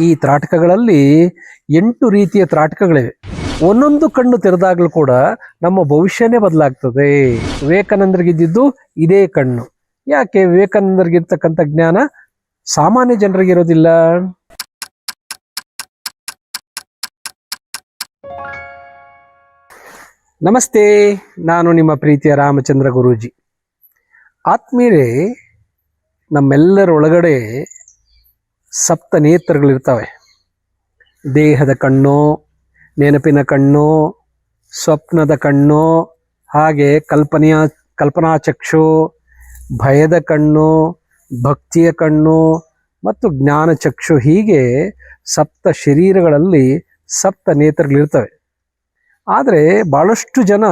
ಈ ತ್ರಾಟಕಗಳಲ್ಲಿ 8 ರೀತಿಯ ತ್ರಾಟಕಗಳಿವೆ. ಒಂದೊಂದು ಕಣ್ಣು ತೆರೆದಾಗಲೂ ಕೂಡ ನಮ್ಮ ಭವಿಷ್ಯನೇ ಬದಲಾಗ್ತದೆ. ವಿವೇಕಾನಂದರಿಗಿದ್ದು ಇದೇ ಕಣ್ಣು. ಯಾಕೆ ವಿವೇಕಾನಂದರಿಗಿರ್ತಕ್ಕಂಥ ಜ್ಞಾನ ಸಾಮಾನ್ಯ ಜನರಿಗಿರೋದಿಲ್ಲ? ನಮಸ್ತೆ, ನಾನು ನಿಮ್ಮ ಪ್ರೀತಿಯ ರಾಮಚಂದ್ರ ಗುರೂಜಿ. ಆತ್ಮೀಯರೇ, ನಮ್ಮೆಲ್ಲರ ಒಳಗಡೆ ಸಪ್ತ ನೇತ್ರಗಳಿರ್ತವೆ. ದೇಹದ ಕಣ್ಣು, ನೆನಪಿನ ಕಣ್ಣು, ಸ್ವಪ್ನದ ಕಣ್ಣು, ಹಾಗೆ ಕಲ್ಪನಾ ಚಕ್ಷು, ಭಯದ ಕಣ್ಣು, ಭಕ್ತಿಯ ಕಣ್ಣು ಮತ್ತು ಜ್ಞಾನ ಚಕ್ಷು. ಹೀಗೆ ಸಪ್ತ ಶರೀರಗಳಲ್ಲಿ ಸಪ್ತ ನೇತ್ರಗಳಿರ್ತವೆ. ಆದರೆ ಭಾಳಷ್ಟು ಜನ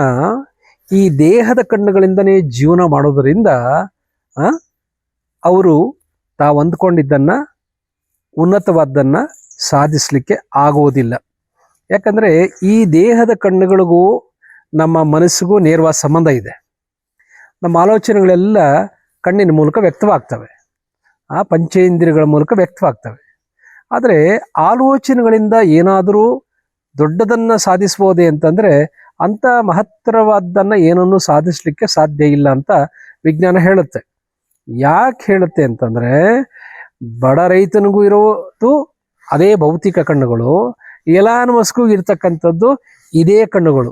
ಈ ದೇಹದ ಕಣ್ಣುಗಳಿಂದನೇ ಜೀವನ ಮಾಡೋದರಿಂದ ಅವರು ತಾವು ಅಂದ್ಕೊಂಡಿದ್ದನ್ನು, ಉನ್ನತವಾದ್ದನ್ನು ಸಾಧಿಸಲಿಕ್ಕೆ ಆಗೋದಿಲ್ಲ. ಯಾಕಂದರೆ ಈ ದೇಹದ ಕಣ್ಣುಗಳಿಗೂ ನಮ್ಮ ಮನಸ್ಸಿಗೂ ನೇರವಾದ ಸಂಬಂಧ ಇದೆ. ನಮ್ಮ ಆಲೋಚನೆಗಳೆಲ್ಲ ಕಣ್ಣಿನ ಮೂಲಕ ವ್ಯಕ್ತವಾಗ್ತವೆ, ಪಂಚೇಂದ್ರಿಯಗಳ ಮೂಲಕ ವ್ಯಕ್ತವಾಗ್ತವೆ. ಆದರೆ ಆಲೋಚನೆಗಳಿಂದ ಏನಾದರೂ ದೊಡ್ಡದನ್ನು ಸಾಧಿಸ್ಬೋದೇ ಅಂತಂದರೆ ಅಂಥ ಮಹತ್ತರವಾದ್ದನ್ನು ಏನನ್ನೂ ಸಾಧಿಸಲಿಕ್ಕೆ ಸಾಧ್ಯ ಇಲ್ಲ ಅಂತ ವಿಜ್ಞಾನ ಹೇಳುತ್ತೆ. ಯಾಕೆ ಹೇಳುತ್ತೆ ಅಂತಂದರೆ, ಬಡ ರೈತನಿಗೂ ಇರೋದು ಅದೇ ಭೌತಿಕ ಕಣ್ಣುಗಳು, ಎಲಾನ್ ಮಸ್ಕ್ಗೂ ಇರ್ತಕ್ಕಂಥದ್ದು ಇದೇ ಕಣ್ಣುಗಳು.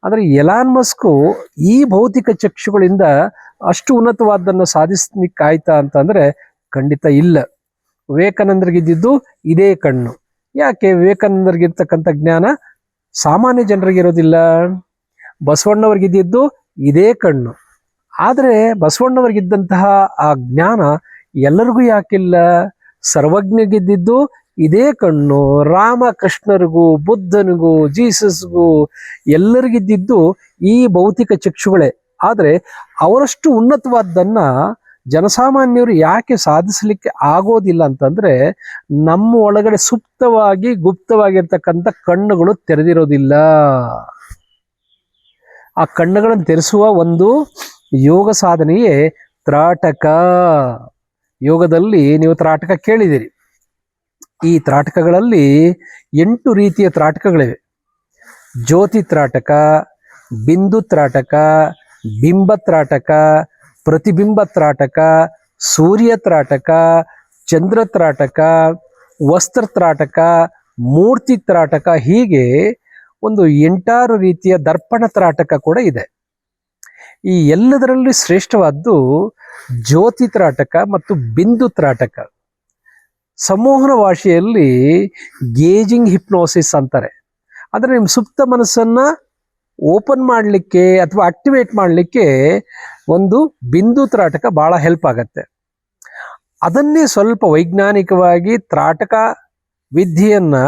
ಆದರೆ ಎಲಾನ್ ಮಸ್ಕು ಈ ಭೌತಿಕ ಚಕ್ಷುಗಳಿಂದ ಅಷ್ಟು ಉನ್ನತವಾದ್ದನ್ನು ಸಾಧಿಸ್ಲಿಕ್ಕಾಯ್ತಾ ಅಂತಂದರೆ ಖಂಡಿತ ಇಲ್ಲ. ವಿವೇಕಾನಂದರಿಗಿದ್ದು ಇದೇ ಕಣ್ಣು. ಯಾಕೆ ವಿವೇಕಾನಂದರಿಗಿರ್ತಕ್ಕಂಥ ಜ್ಞಾನ ಸಾಮಾನ್ಯ ಜನರಿಗಿರೋದಿಲ್ಲ? ಬಸವಣ್ಣವ್ರಿಗಿದ್ದು ಇದೇ ಕಣ್ಣು. ಆದರೆ ಬಸವಣ್ಣವ್ರಿಗಿದ್ದಂತಹ ಆ ಜ್ಞಾನ ಎಲ್ಲರಿಗೂ ಯಾಕಿಲ್ಲ? ಸರ್ವಜ್ಞಗಿದ್ದು ಇದೇ ಕಣ್ಣು. ರಾಮಕೃಷ್ಣರಿಗೂ, ಬುದ್ಧನಿಗೂ, ಜೀಸಸ್ಗೂ ಎಲ್ಲರಿಗಿದ್ದು ಈ ಭೌತಿಕ ಚಕ್ಷುಗಳೇ. ಆದರೆ ಅವರಷ್ಟು ಉನ್ನತವಾದ್ದನ್ನು ಜನಸಾಮಾನ್ಯರು ಯಾಕೆ ಸಾಧಿಸಲಿಕ್ಕೆ ಆಗೋದಿಲ್ಲ ಅಂತಂದರೆ, ನಮ್ಮ ಒಳಗಡೆ ಸುಪ್ತವಾಗಿ ಗುಪ್ತವಾಗಿರ್ತಕ್ಕಂಥ ಕಣ್ಣುಗಳು ತೆರೆದಿರೋದಿಲ್ಲ. ಆ ಕಣ್ಣುಗಳನ್ನು ತೆರೆಸುವ ಒಂದು ಯೋಗ ಸಾಧನೆಯೇ ತ್ರಾಟಕ. ಯೋಗದಲ್ಲಿ ನೀವು ತ್ರಾಟಕ ಕೇಳಿದಿರಿ. ಈ ತ್ರಾಟಕಗಳಲ್ಲಿ 8 ರೀತಿಯ ತ್ರಾಟಕಗಳಿವೆ. ಜ್ಯೋತಿ ತ್ರಾಟಕ, ಬಿಂದು ತ್ರಾಟಕ, ಬಿಂಬ ತ್ರಾಟಕ, ಪ್ರತಿಬಿಂಬ ತ್ರಾಟಕ, ಸೂರ್ಯ ತ್ರಾಟಕ, ಚಂದ್ರ ತ್ರಾಟಕ, ವಸ್ತ್ರ ತ್ರಾಟಕ, ಮೂರ್ತಿ ತ್ರಾಟಕ. ಹೀಗೆ ಒಂದು 8 ರೀತಿಯ ದರ್ಪಣ ತ್ರಾಟಕ ಕೂಡ ಇದೆ. ಈ ಎಲ್ಲದರಲ್ಲಿ ಶ್ರೇಷ್ಠವಾದ್ದು ಜ್ಯೋತಿ ತ್ರಾಟಕ ಮತ್ತು ಬಿಂದು ತ್ರಾಟಕ. ಸಂಮೋಹನ ಭಾಷೆಯಲ್ಲಿ ಗೇಜಿಂಗ್ ಹಿಪ್ನೋಸಿಸ್ ಅಂತಾರೆ. ಅಂದರೆ ನಿಮ್ಮ ಸುಪ್ತ ಮನಸ್ಸನ್ನು ಓಪನ್ ಮಾಡಲಿಕ್ಕೆ ಅಥವಾ ಆಕ್ಟಿವೇಟ್ ಮಾಡಲಿಕ್ಕೆ ಒಂದು ಬಿಂದು ತ್ರಾಟಕ ಭಾಳ ಹೆಲ್ಪ್ ಆಗತ್ತೆ. ಅದನ್ನೇ ಸ್ವಲ್ಪ ವೈಜ್ಞಾನಿಕವಾಗಿ ತ್ರಾಟಕ ವಿದ್ಯೆಯನ್ನು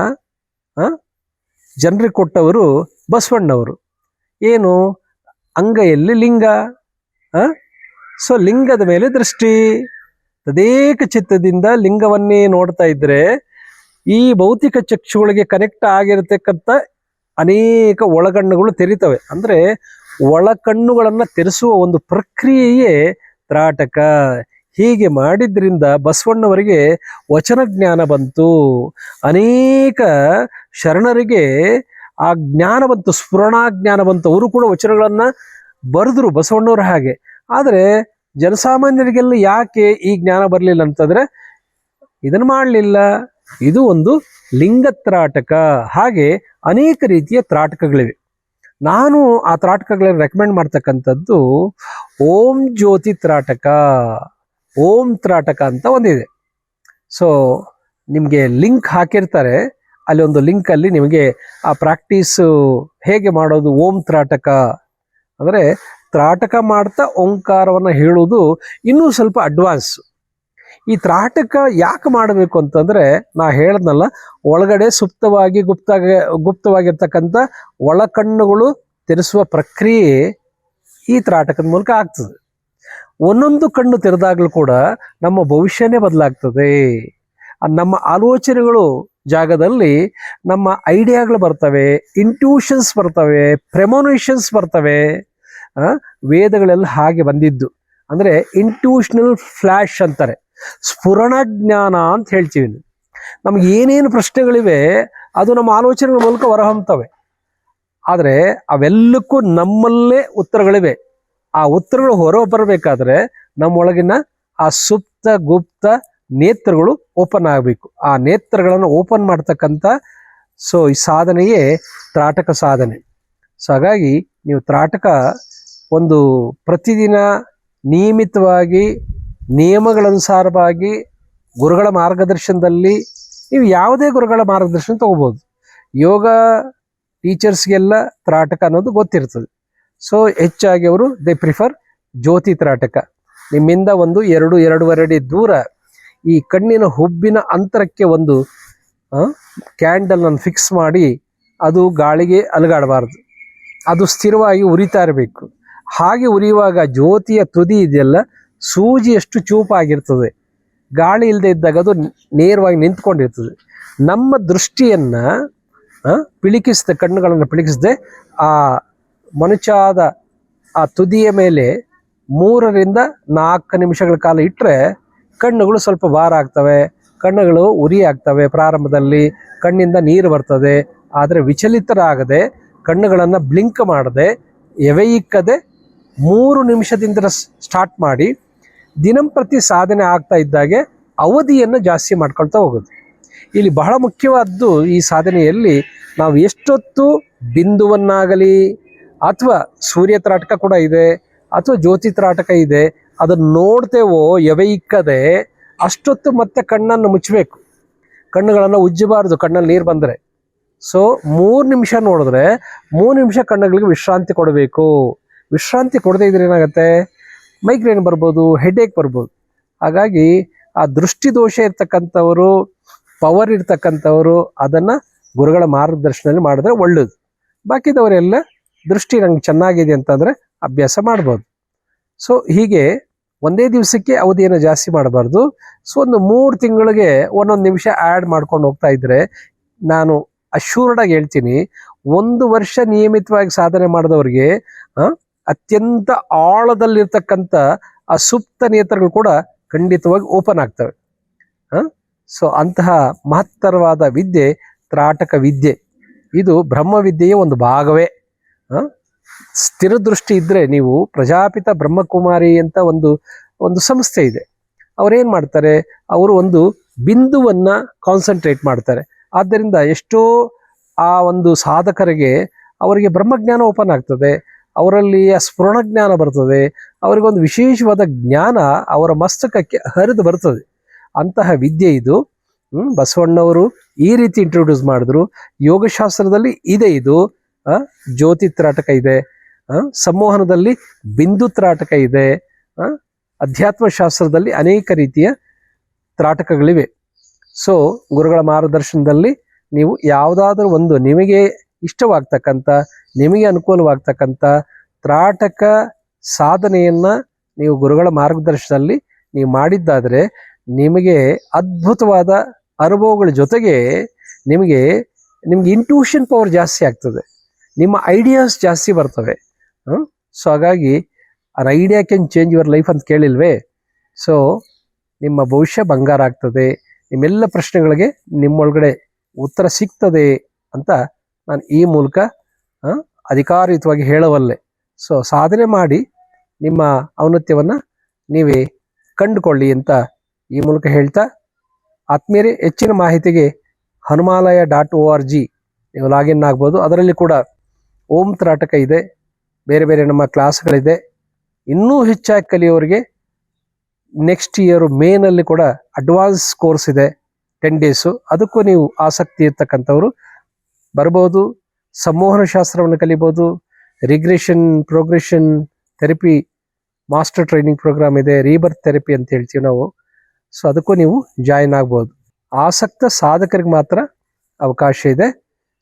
ಜನರಿಗೆ ಕೊಟ್ಟವರು ಬಸವಣ್ಣವರು. ಏನು? ಅಂಗೈಯಲ್ಲಿ ಲಿಂಗ, ಸೊ ಲಿಂಗದ ಮೇಲೆ ದೃಷ್ಟಿ. ತದೇಕ ಚಿತ್ತದಿಂದ ಲಿಂಗವನ್ನೇ ನೋಡ್ತಾ ಇದ್ರೆ ಈ ಭೌತಿಕ ಚಕ್ಷುಗಳಿಗೆ ಕನೆಕ್ಟ್ ಆಗಿರತಕ್ಕಂಥ ಅನೇಕ ಒಳಗಣ್ಣುಗಳು ತೆರೀತವೆ. ಅಂದರೆ ಒಳಕಣ್ಣುಗಳನ್ನು ತೆರೆಸುವ ಒಂದು ಪ್ರಕ್ರಿಯೆಯೇ ತ್ರಾಟಕ. ಹೀಗೆ ಮಾಡಿದ್ರಿಂದ ಬಸವಣ್ಣವರಿಗೆ ವಚನ ಜ್ಞಾನ ಬಂತು. ಅನೇಕ ಶರಣರಿಗೆ ಆ ಜ್ಞಾನ ಬಂತು, ಸ್ಫುರಣಾ ಜ್ಞಾನ ಬಂತು. ಅವರು ಕೂಡ ವಚನಗಳನ್ನು ಬರೆದ್ರು ಬಸವಣ್ಣವ್ರ ಹಾಗೆ. ಆದರೆ ಜನಸಾಮಾನ್ಯರಿಗೆಲ್ಲ ಯಾಕೆ ಈ ಜ್ಞಾನ ಬರಲಿಲ್ಲ ಅಂತಂದರೆ ಇದನ್ನು ಮಾಡಲಿಲ್ಲ. ಇದು ಒಂದು ಲಿಂಗ ತ್ರಾಟಕ. ಹಾಗೆ ಅನೇಕ ರೀತಿಯ ತ್ರಾಟಕಗಳಿವೆ. ನಾನು ಆ ತ್ರಾಟಕಗಳನ್ನು ರೆಕಮೆಂಡ್ ಮಾಡ್ತಕ್ಕಂಥದ್ದು ಓಂ ಜ್ಯೋತಿ ತ್ರಾಟಕ, ಓಂ ತ್ರಾಟಕ ಅಂತ ಒಂದಿದೆ. ಸೊ ನಿಮಗೆ ಲಿಂಕ್ ಹಾಕಿರ್ತಾರೆ, ಅಲ್ಲಿ ಒಂದು ಲಿಂಕಲ್ಲಿ ನಿಮಗೆ ಆ ಪ್ರಾಕ್ಟೀಸು ಹೇಗೆ ಮಾಡೋದು ಓಂ ತ್ರಾಟಕ ಅಂದರೆ ತ್ರಾಟಕ ಮಾಡ್ತಾ ಓಂಕಾರವನ್ನು ಹೇಳುವುದು ಇನ್ನೂ ಸ್ವಲ್ಪ ಅಡ್ವಾನ್ಸ್. ಈ ತ್ರಾಟಕ ಯಾಕೆ ಮಾಡಬೇಕು ಅಂತಂದರೆ, ನಾ ಹೇಳ್ದನಲ್ಲ, ಒಳಗಡೆ ಸುಪ್ತವಾಗಿ ಗುಪ್ತವಾಗಿರ್ತಕ್ಕಂಥ ಒಳಕಣ್ಣುಗಳು ತೆರೆಸುವ ಪ್ರಕ್ರಿಯೆ ಈ ತ್ರಾಟಕದ ಮೂಲಕ ಆಗ್ತದೆ. ಒಂದೊಂದು ಕಣ್ಣು ತೆರೆದಾಗಲೂ ಕೂಡ ನಮ್ಮ ಭವಿಷ್ಯನೇ ಬದಲಾಗ್ತದೆ. ನಮ್ಮ ಆಲೋಚನೆಗಳು ಜಾಗದಲ್ಲಿ ನಮ್ಮ ಐಡಿಯಾಗಳು ಬರ್ತವೆ, ಇಂಟ್ಯೂಷನ್ಸ್ ಬರ್ತವೆ, ಪ್ರೆಮೋನೇಷನ್ಸ್ ಬರ್ತವೆ. ವೇದಗಳೆಲ್ಲ ಹಾಗೆ ಬಂದಿದ್ದು. ಅಂದರೆ ಇಂಟ್ಯೂಷನಲ್ ಫ್ಲ್ಯಾಶ್ ಅಂತಾರೆ, ಸ್ಫುರಣ ಜ್ಞಾನ ಅಂತ ಹೇಳ್ತೀವಿ. ನಮ್ಗೆ ಏನೇನು ಪ್ರಶ್ನೆಗಳಿವೆ ಅದು ನಮ್ಮ ಆಲೋಚನೆಗಳ ಮೂಲಕ ಹೊರಹೊಮ್ಮತವೆ. ಆದರೆ ಅವೆಲ್ಲಕ್ಕೂ ನಮ್ಮಲ್ಲೇ ಉತ್ತರಗಳಿವೆ. ಆ ಉತ್ತರಗಳು ಹೊರ ಬರಬೇಕಾದ್ರೆ ನಮ್ಮೊಳಗಿನ ಆ ಸುಪ್ತ ಗುಪ್ತ ನೇತ್ರಗಳು ಓಪನ್ ಆಗಬೇಕು. ಆ ನೇತ್ರಗಳನ್ನು ಓಪನ್ ಮಾಡ್ತಕ್ಕಂಥ ಈ ಸಾಧನೆಯೇ ತ್ರಾಟಕ ಸಾಧನೆ. ಸೊ ಹಾಗಾಗಿ ನೀವು ತ್ರಾಟಕ ಒಂದು ಪ್ರತಿದಿನ ನಿಯಮಿತವಾಗಿ ನಿಯಮಗಳನುಸಾರವಾಗಿ ಗುರುಗಳ ಮಾರ್ಗದರ್ಶನದಲ್ಲಿ, ನೀವು ಯಾವುದೇ ಗುರುಗಳ ಮಾರ್ಗದರ್ಶನ ತಗೋಬೋದು. ಯೋಗ ಟೀಚರ್ಸ್ಗೆಲ್ಲ ತ್ರಾಟಕ ಅನ್ನೋದು ಗೊತ್ತಿರ್ತದೆ. ಸೊ ಹೆಚ್ಚಾಗಿ ಅವರು ಪ್ರಿಫರ್ ಜ್ಯೋತಿ ತ್ರಾಟಕ. ನಿಮ್ಮಿಂದ 2-2.5 ಅಡಿ ದೂರ ಈ ಕಣ್ಣಿನ ಹುಬ್ಬಿನ ಅಂತರಕ್ಕೆ ಒಂದು ಕ್ಯಾಂಡಲನ್ನು ಫಿಕ್ಸ್ ಮಾಡಿ, ಅದು ಗಾಳಿಗೆ ಅಲುಗಾಡಬಾರ್ದು, ಅದು ಸ್ಥಿರವಾಗಿ ಉರಿತಾ ಇರಬೇಕು. ಹಾಗೆ ಉರಿಯುವಾಗ ಜ್ಯೋತಿಯ ತುದಿ ಇದೆಯಲ್ಲ, ಸೂಜಿಯಷ್ಟು ಚೂಪಾಗಿರ್ತದೆ. ಗಾಳಿ ಇಲ್ಲದೆ ಇದ್ದಾಗ ಅದು ನೇರವಾಗಿ ನಿಂತ್ಕೊಂಡಿರ್ತದೆ. ನಮ್ಮ ದೃಷ್ಟಿಯನ್ನು ಕಣ್ಣುಗಳನ್ನು ಪಿಳಿಕಿಸದೆ ಆ ಮನುಷ್ಯಾದ ಆ ತುದಿಯ ಮೇಲೆ 3-4 ನಿಮಿಷಗಳ ಕಾಲ ಇಟ್ಟರೆ ಕಣ್ಣುಗಳು ಸ್ವಲ್ಪ ಭಾರ ಆಗ್ತವೆ, ಕಣ್ಣುಗಳು ಉರಿ ಆಗ್ತವೆ. ಪ್ರಾರಂಭದಲ್ಲಿ ಕಣ್ಣಿಂದ ನೀರು ಬರ್ತದೆ. ಆದರೆ ವಿಚಲಿತರಾಗದೆ, ಕಣ್ಣುಗಳನ್ನು ಬ್ಲಿಂಕ್ ಮಾಡದೆ, ಎವೆಯಿಕ್ಕದೆ 3 ನಿಮಿಷದಿಂದ ಸ್ಟಾರ್ಟ್ ಮಾಡಿ ದಿನಂಪ್ರತಿ ಸಾಧನೆ ಆಗ್ತಾ ಇದ್ದಾಗೆ ಅವಧಿಯನ್ನು ಜಾಸ್ತಿ ಮಾಡ್ಕೊಳ್ತಾ ಹೋಗೋದು. ಇಲ್ಲಿ ಬಹಳ ಮುಖ್ಯವಾದ್ದು ಈ ಸಾಧನೆಯಲ್ಲಿ ನಾವು ಎಷ್ಟೊತ್ತು ಬಿಂದುವನ್ನಾಗಲಿ, ಅಥವಾ ಸೂರ್ಯ ತ್ರಾಟಕ ಕೂಡ ಇದೆ, ಅಥವಾ ಜ್ಯೋತಿ ತ್ರಾಟಕ ಇದೆ, ಅದನ್ನು ನೋಡ್ತೇವೋ ಎವೆಯಿಕ್ಕದೆ ಅಷ್ಟೊತ್ತು ಮತ್ತೆ ಕಣ್ಣನ್ನು ಮುಚ್ಚಬೇಕು. ಕಣ್ಣುಗಳನ್ನು ಉಜ್ಜಬಾರ್ದು ಕಣ್ಣಲ್ಲಿ ನೀರು ಬಂದರೆ. ಸೊ 3 ನಿಮಿಷ ನೋಡಿದ್ರೆ 3 ನಿಮಿಷ ಕಣ್ಣುಗಳಿಗೆ ವಿಶ್ರಾಂತಿ ಕೊಡಬೇಕು. ವಿಶ್ರಾಂತಿ ಕೊಡದೇ ಇದ್ರೆ ಏನಾಗುತ್ತೆ, ಮೈಗ್ರೇನ್ ಬರ್ಬೋದು, ಹೆಡೇಕ್ ಬರ್ಬೋದು. ಹಾಗಾಗಿ ಆ ದೃಷ್ಟಿ ದೋಷ ಇರ್ತಕ್ಕಂಥವರು, ಪವರ್ ಇರ್ತಕ್ಕಂಥವರು ಅದನ್ನು ಗುರುಗಳ ಮಾರ್ಗದರ್ಶನದಲ್ಲಿ ಮಾಡಿದ್ರೆ ಒಳ್ಳೆಯದು. ಬಾಕಿದವರೆಲ್ಲ ದೃಷ್ಟಿ ನಂಗೆ ಚೆನ್ನಾಗಿದೆ ಅಂತಂದರೆ ಅಭ್ಯಾಸ ಮಾಡ್ಬೋದು. ಸೊ ಹೀಗೆ ಒಂದೇ ದಿವಸಕ್ಕೆ ಅವಧಿಯನ್ನು ಜಾಸ್ತಿ ಮಾಡಬಾರ್ದು. ಸೊ ಒಂದು 3 ತಿಂಗಳಿಗೆ 1 ನಿಮಿಷ ಆ್ಯಡ್ ಮಾಡ್ಕೊಂಡು ಹೋಗ್ತಾ ಇದ್ದರೆ, ನಾನು ಅಶ್ಯೂರ್ಡಾಗಿ ಹೇಳ್ತೀನಿ, 1 ವರ್ಷ ನಿಯಮಿತವಾಗಿ ಸಾಧನೆ ಮಾಡಿದವ್ರಿಗೆ ಅತ್ಯಂತ ಆಳದಲ್ಲಿರ್ತಕ್ಕಂಥ ಆ ಸುಪ್ತ ನೇತ್ರಗಳು ಕೂಡ ಖಂಡಿತವಾಗಿ ಓಪನ್ ಆಗ್ತವೆ. ಸೊ ಅಂತಹ ಮಹತ್ತರವಾದ ವಿದ್ಯೆ ತ್ರಾಟಕ ವಿದ್ಯೆ. ಇದು ಬ್ರಹ್ಮವಿದ್ಯೆಯ ಒಂದು ಭಾಗವೇ. ಸ್ಥಿರ ದೃಷ್ಟಿ ಇದ್ದರೆ, ನೀವು ಪ್ರಜಾಪಿತ ಬ್ರಹ್ಮಕುಮಾರಿ ಅಂತ ಒಂದು ಸಂಸ್ಥೆ ಇದೆ. ಅವರೇನು ಮಾಡ್ತಾರೆ, ಅವರು ಒಂದು ಬಿಂದುವನ್ನು ಕಾನ್ಸಂಟ್ರೇಟ್ ಮಾಡ್ತಾರೆ. ಆದ್ದರಿಂದ ಎಷ್ಟೋ ಆ ಒಂದು ಸಾಧಕರಿಗೆ ಅವರಿಗೆ ಬ್ರಹ್ಮಜ್ಞಾನ ಓಪನ್ ಆಗ್ತದೆ, ಅವರಲ್ಲಿ ಆ ಸ್ಫುರಣ ಜ್ಞಾನ ಬರ್ತದೆ, ಅವರಿಗೊಂದು ವಿಶೇಷವಾದ ಜ್ಞಾನ ಅವರ ಮಸ್ತಕಕ್ಕೆ ಹರಿದು ಬರ್ತದೆ. ಅಂತಹ ವಿದ್ಯೆ ಇದು. ಬಸವಣ್ಣವರು ಈ ರೀತಿ ಇಂಟ್ರೊಡ್ಯೂಸ್ ಮಾಡಿದ್ರು. ಯೋಗಶಾಸ್ತ್ರದಲ್ಲಿ ಇದೆ ಇದು. ಜ್ಯೋತಿ ತ್ರಾಟಕ ಇದೆ, ಸಂಮೋಹನದಲ್ಲಿ ಬಿಂದು ತ್ರಾಟಕ ಇದೆ, ಅಧ್ಯಾತ್ಮ ಶಾಸ್ತ್ರದಲ್ಲಿ ಅನೇಕ ರೀತಿಯ ತ್ರಾಟಕಗಳಿವೆ. ಸೊ ಗುರುಗಳ ಮಾರ್ಗದರ್ಶನದಲ್ಲಿ ನೀವು ಯಾವುದಾದ್ರೂ ಒಂದು ನಿಮಗೆ ಇಷ್ಟವಾಗ್ತಕ್ಕಂಥ, ನಿಮಗೆ ಅನುಕೂಲವಾಗ್ತಕ್ಕಂಥ ತ್ರಾಟಕ ಸಾಧನೆಯನ್ನು ನೀವು ಗುರುಗಳ ಮಾರ್ಗದರ್ಶನದಲ್ಲಿ ನೀವು ಮಾಡಿದ್ದಾದರೆ ನಿಮಗೆ ಅದ್ಭುತವಾದ ಅನುಭವಗಳ ಜೊತೆಗೆ ನಿಮಗೆ ಇಂಟ್ಯೂಷನ್ ಪವರ್ ಜಾಸ್ತಿ ಆಗ್ತದೆ, ನಿಮ್ಮ ಐಡಿಯಾಸ್ ಜಾಸ್ತಿ ಬರ್ತವೆ. ಸೊ ಹಾಗಾಗಿ an idea can change your life ಅಂತ ಕೇಳಿಲ್ವೇ? ಸೊ ನಿಮ್ಮ ಭವಿಷ್ಯ ಬಂಗಾರ ಆಗ್ತದೆ. ನಿಮ್ಮೆಲ್ಲ ಪ್ರಶ್ನೆಗಳಿಗೆ ನಿಮ್ಮೊಳಗಡೆ ಉತ್ತರ ಸಿಗ್ತದೆ ಅಂತ ನಾನು ಈ ಮೂಲಕ ಅಧಿಕಾರಯುತವಾಗಿ ಹೇಳವಲ್ಲೆ. ಸೊ ಸಾಧನೆ ಮಾಡಿ ನಿಮ್ಮ ಔನ್ನತ್ಯವನ್ನು ನೀವೇ ಕಂಡುಕೊಳ್ಳಿ ಅಂತ ಈ ಮೂಲಕ ಹೇಳ್ತಾ, ಆತ್ಮೀಯರೇ, ಹೆಚ್ಚಿನ ಮಾಹಿತಿಗೆ hanumalaya.org ನೀವು ಲಾಗಿನ್ ಆಗ್ಬೋದು. ಅದರಲ್ಲಿ ಕೂಡ ಓಂ ತ್ರಾಟಕ ಇದೆ, ಬೇರೆ ಬೇರೆ ನಮ್ಮ ಕ್ಲಾಸ್ಗಳಿದೆ. ಇನ್ನೂ ಹೆಚ್ಚಾಗಿ ಕಲಿಯೋರಿಗೆ ನೆಕ್ಸ್ಟ್ ಇಯರು ಮೇನಲ್ಲಿ ಕೂಡ ಅಡ್ವಾನ್ಸ್ ಕೋರ್ಸ್ ಇದೆ, 10 ಡೇಸು. ಅದಕ್ಕೂ ನೀವು ಆಸಕ್ತಿ ಇರ್ತಕ್ಕಂಥವ್ರು ಬರ್ಬೋದು. ಸಂಮೋಹನ ಶಾಸ್ತ್ರವನ್ನು ಕಲಿಬೋದು. Regression progression therapy master training program ಇದೆ, ರೀಬರ್ತ್ ಥೆರಪಿ ಅಂತ ಹೇಳ್ತೀವಿ ನಾವು. ಸೊ ಅದಕ್ಕೂ ನೀವು ಜಾಯಿನ್ ಆಗ್ಬೋದು. ಆಸಕ್ತ ಸಾಧಕರಿಗೆ ಮಾತ್ರ ಅವಕಾಶ ಇದೆ.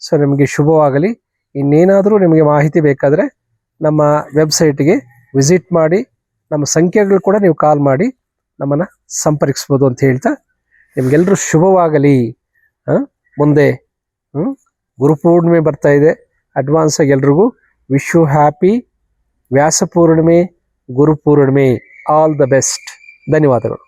ಸೊ ನಿಮಗೆ ಶುಭವಾಗಲಿ. ಇನ್ನೇನಾದರೂ ನಿಮಗೆ ಮಾಹಿತಿ ಬೇಕಾದರೆ ನಮ್ಮ ವೆಬ್ಸೈಟ್ಗೆ ವಿಸಿಟ್ ಮಾಡಿ, ನಮ್ಮ ಸಂಖ್ಯೆಗಳು ಕೂಡ ನೀವು ಕಾಲ್ ಮಾಡಿ ನಮ್ಮನ್ನು ಸಂಪರ್ಕಿಸ್ಬೋದು ಅಂತ ಹೇಳ್ತಾ, ನಿಮಗೆಲ್ಲರೂ ಶುಭವಾಗಲಿ. ಮುಂದೆ ಗುರುಪೂರ್ಣಿಮೆ ಬರ್ತಾ ಇದೆ. ಅಡ್ವಾನ್ಸ್ ಆಗಿ ಎಲ್ರಿಗೂ wish you happy Vyasa Purnima, Guru Purnima. All the best. ಧನ್ಯವಾದಗಳು.